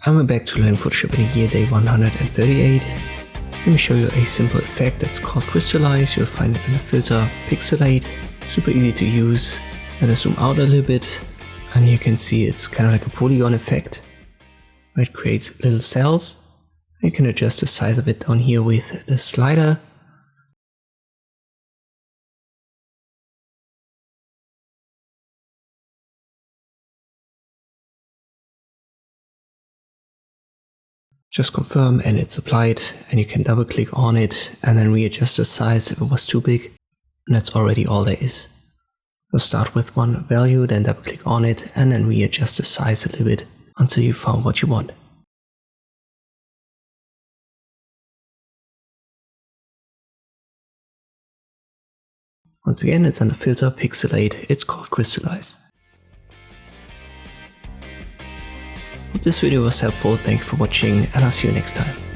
And we're back to learning Photoshop in year day 138. Let me show you a simple effect that's called Crystallize. You'll find it in the filter Pixelate. Super easy to use. Let us zoom out a little bit. And you can see it's kind of like a polygon effect, where it creates little cells. You can adjust the size of it down here with the slider. Just confirm and it's applied, and you can double click on it and then readjust the size if it was too big, and that's already all there is. So start with one value, then double click on it and then readjust the size a little bit until you found what you want. Once again, it's under filter Pixelate, it's called Crystallize. Hope this video was helpful, thank you for watching and I'll see you next time.